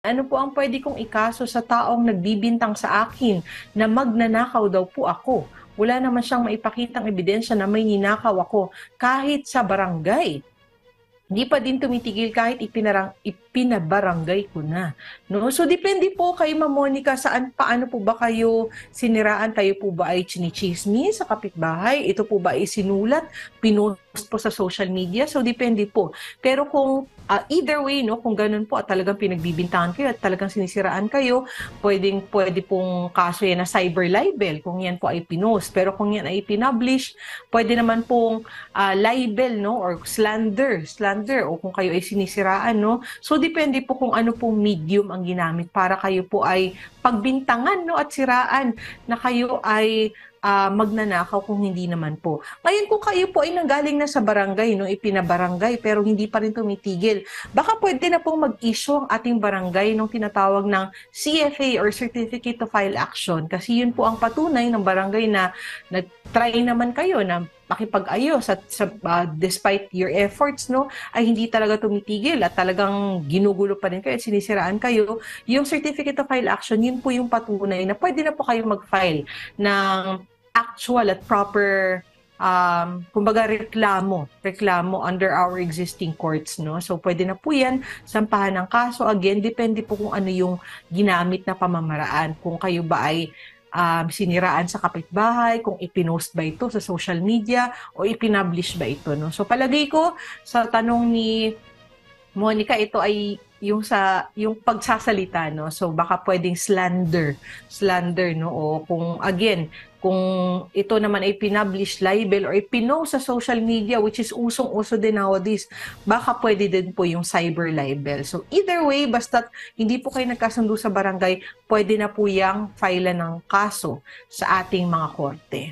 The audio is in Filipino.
Ano po ang pwede kong ikaso sa taong nagbibintang sa akin na magnanakaw daw po ako? Wala naman siyang maipakitang ebidensya na may ninakaw ako kahit sa barangay. Hindi pa din tumitigil kahit ipinabarangay ko na. No? So, depende po kay Ma'am Monica saan, paano po ba kayo siniraan? Kayo po ba ay chinichismis sa kapitbahay? Ito po ba ay sinulat, pinost po sa social media? So, depende po. Pero kung either way, no, kung ganun po at talagang pinagbibintangan kayo at talagang sinisiraan kayo, pwede pong kaso yan na cyber libel kung yan po ay pinost. Pero kung yan ay pinublish, pwede naman pong libel, no, or slander o kung kayo ay sinisiraan, no. So depende po kung ano pong medium ang ginamit para kayo po ay pagbintangan, no, at siraan na kayo ay magnanakaw kung hindi naman po. Ngayon kung kayo po ay nanggaling na sa barangay, no, ipinabarangay pero hindi pa rin tumitigil, baka pwede na pong mag-issue ang ating barangay ng tinatawag ng CFA or Certificate to File Action kasi yun po ang patunay ng barangay na nag-try naman kayo na makipag-ayos at despite your efforts, no, ay hindi talaga tumitigil at talagang ginugulo pa rin kayo at sinisiraan kayo, yung Certificate of File Action, yun po yung patunay na pwede na po kayo mag-file ng actual at proper kumbaga reklamo under our existing courts, no? So pwede na po yan sampahan ng kaso. Again, depende po kung ano yung ginamit na pamamaraan. Kung kayo ba ay siniraan sa kapitbahay, kung ipinost ba ito sa social media o ipinablish ba ito, no? So palagay ko sa tanong ni Monica, ito ay yung pagsasalita, no. So baka pwedeng slander, no, o kung again kung ito naman ay pinublish, libel or ipinost sa social media, which is usong-uso din nowadays, baka pwede din po yung cyber libel. So either way, basta hindi po kayo nagkasundo sa barangay, pwede na po yang file ng kaso sa ating mga korte.